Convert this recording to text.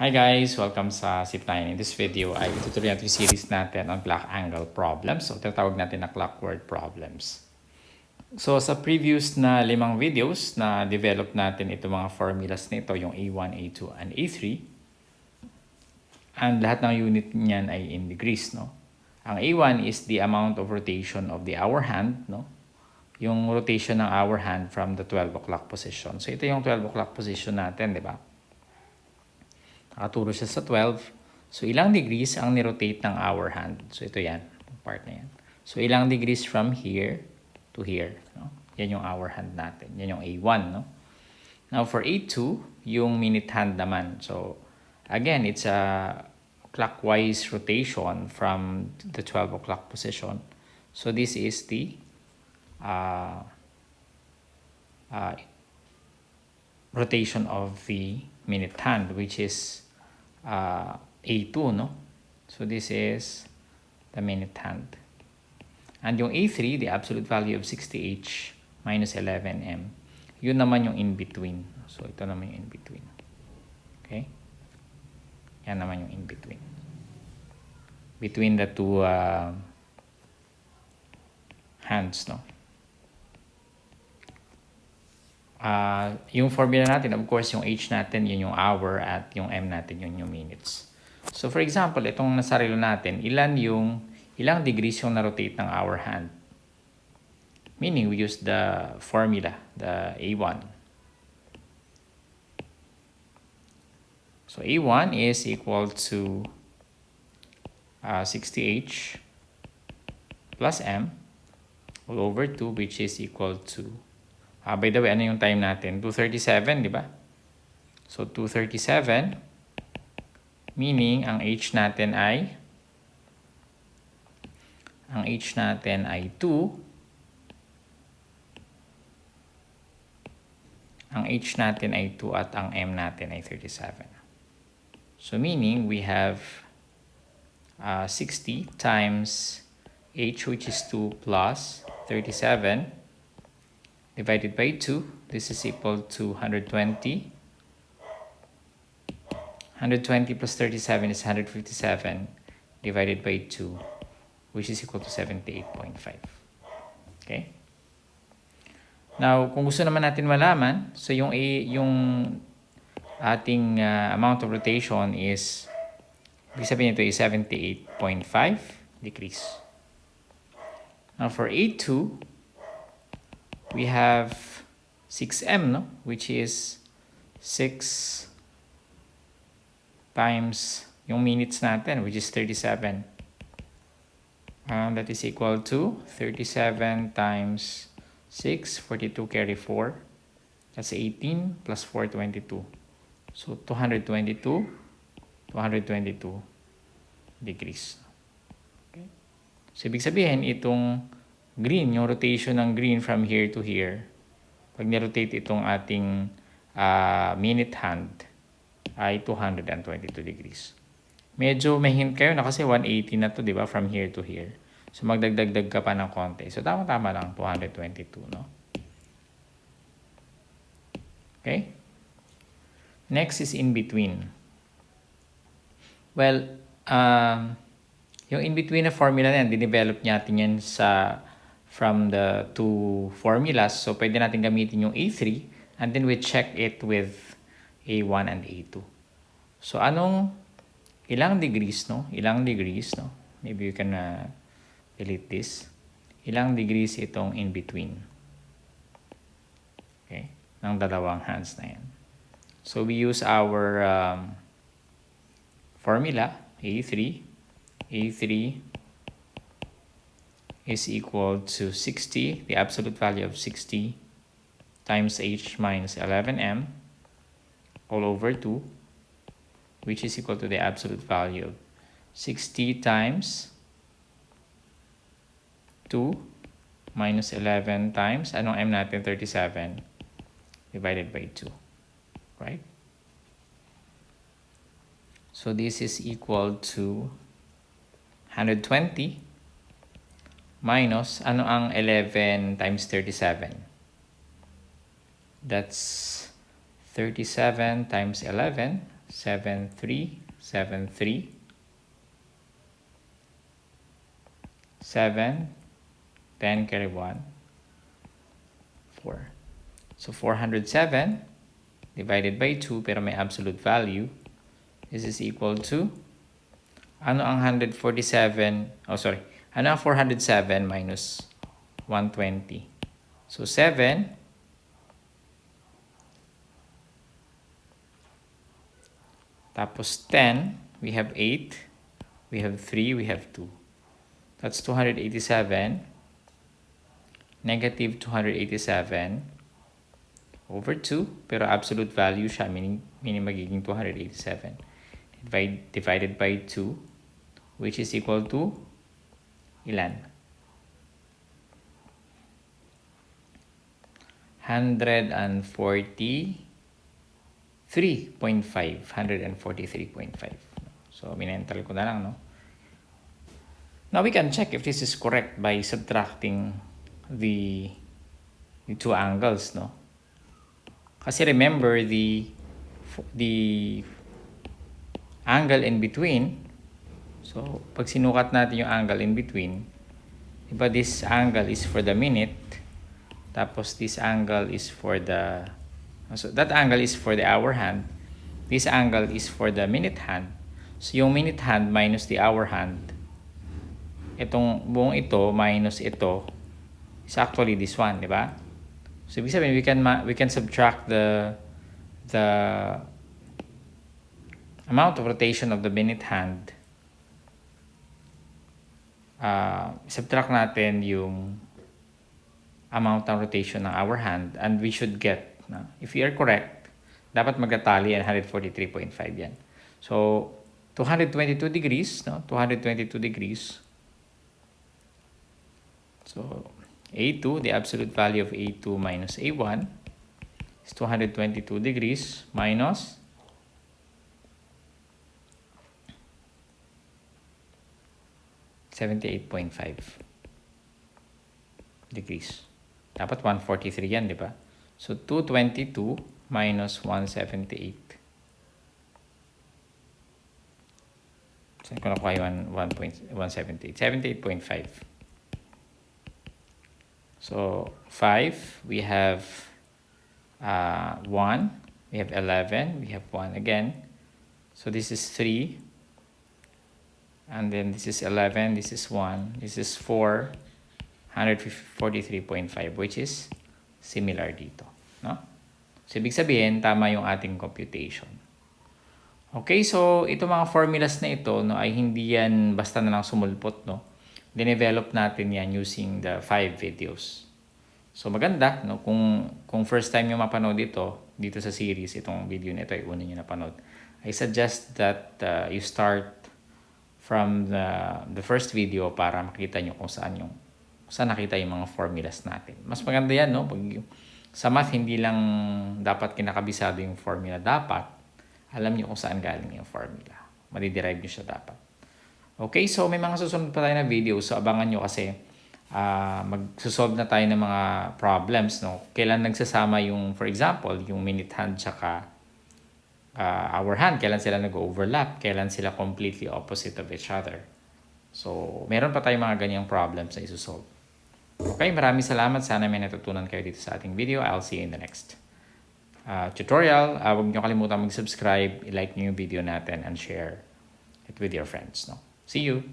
Hi guys! Welcome sa Zip9. In this video ay itutuloy natin yung series natin on clock angle problems. So, tinatawag natin na clockwork problems. So, sa previous na 5 videos na develop natin itong mga formulas nito, yung A1, A2, and A3. And lahat ng unit niyan ay in degrees, no? Ang A1 is the amount of rotation of the hour hand, no? Yung rotation ng hour hand from the 12 o'clock position. So, ito yung 12 o'clock position natin, di ba? Nakaturo siya sa 12. So, ilang degrees ang nirotate ng hour hand? So, ito yan. Part na yan. So, ilang degrees from here to here. No? Yan yung hour hand natin. Yan yung A1. No? Now, for A2, yung minute hand naman. So, again, it's a clockwise rotation from the 12 o'clock position. So, this is the rotation of the minute hand, which is A2, no? So this is the minute hand. And yung A3, the absolute value of 60H minus 11M, yun naman yung in-between. So ito naman yung in-between. Okay? Yan naman yung in-between. Between the two hands, no? Yung formula natin, of course, yung H natin, yun yung hour, at yung M natin, yun yung minutes. So, for example, itong nasarilo natin, ilang degrees yung na-rotate ng hour hand? Meaning, we use the formula, the A1. So, A1 is equal to 60H plus M all over 2, which is equal to by the way, ano yung time natin? 2:37, di ba? So, 2:37, meaning, ang H natin ay 2. Ang H natin ay 2 at ang M natin ay 37. So, meaning, we have 60 times H, which is 2, plus 37, divided by 2, this is equal to 120. 120 plus 37 is 157 divided by 2, which is equal to 78.5. Okay? Now, kung gusto naman natin malaman, so yung ating amount of rotation is, ibig sabihin ito is 78.5 degrees. Now, for A2, we have 6M, no? Which is 6 times yung minutes natin, which is 37. That is equal to 37 times 6, 42 carry 4. That's 18 plus 4, 22. So, 222 degrees. Okay? So, ibig sabihin, itong green, yung rotation ng green from here to here, pag nirotate itong ating minute hand, ay 222 degrees. Medyo may hint kayo na kasi 180 na to, di ba? From here to here. So, magdagdag ka pa ng konti. So, tama-tama lang, 222, no? Okay? Next is in between. Well, yung in between na formula na yan, dinevelop natin yan from the two formulas. So, pwede natin gamitin yung A3 and then we check it with A1 and A2. So, ilang degrees, no? Ilang degrees, no? Maybe you can delete this. Ilang degrees itong in between. Okay? Ng dalawang hands na yan. So, we use our formula, A3 is equal to 60, the absolute value of 60 times H minus 11M all over 2, which is equal to the absolute value of 60 times 2 minus 11 times, anong M natin? 37 divided by 2, right? So this is equal to 120 minus, ano ang 11 times 37? That's 37 times 11, 7, 3, 7, 3, 7, 10 carry 1, 4. So 407 divided by 2, pero may absolute value. This is equal to, ano ang 147, oh sorry, ano ang 407 minus 120? So 7, tapos 10, we have 8, we have 3, we have 2. That's 287, negative 287 over 2, pero absolute value siya, meaning magiging 287 divided by 2, which is equal to ilan? 143.5. So, minental ko na lang, no? Now, we can check if this is correct by subtracting the two angles, no? Kasi remember, the angle in between, so, pag sinukat natin yung angle in between, diba this angle is for the minute, tapos this angle is for the, so that angle is for the hour hand, this angle is for the minute hand. So yung minute hand minus the hour hand, itong buong ito minus ito is actually this one, di ba? So ibig sabihin, we can subtract the amount of rotation of the minute hand. Subtract natin yung amount ng rotation ng hour hand, and we should get, if we are correct, dapat magkatali yan, 143.5 yan. So 222 degrees, no? 222 degrees. So A2, the absolute value of A2 minus A1 is 222 degrees minus 78.5 degrees. Dapat 143 yan, di ba? So 222 minus 178. Saan ko nakuha yung 178? 78.5. So 5, we have 1, we have 11, we have 1 again. So this is 3. And then this is 11, this is 1, this is 4, 143.5, which is similar dito, no? So ibig sabihin, tama yung ating computation. Okay, so ito mga formulas na ito, no, ay hindi yan basta na lang sumulpot, no? Dinevelop natin yan using the 5 videos. So maganda, no, kung first time yung mapanood dito sa series, itong video na ito ay una nyo napanood, I suggest that you start from the first video para makita nyo kung saan nakita yung mga formulas natin. Mas maganda yan, no? Pag sa math, hindi lang dapat kinakabisado yung formula. Dapat, alam nyo kung saan galing yung formula. Madiderive nyo siya dapat. Okay, so may mga susunod pa tayo na video. So, abangan nyo kasi magsusolve na tayo ng mga problems, no? Kailan nagsasama yung, for example, yung minute hand tsaka hour hand. Kailan sila nag-overlap. Kailan sila completely opposite of each other. So, meron pa tayong mga ganyang problems na isusolve. Okay, maraming salamat. Sana may natutunan kayo dito sa ating video. I'll see you in the next tutorial. Huwag niyo kalimutan mag-subscribe, i-like niyo yung video natin, and share it with your friends. No? See you!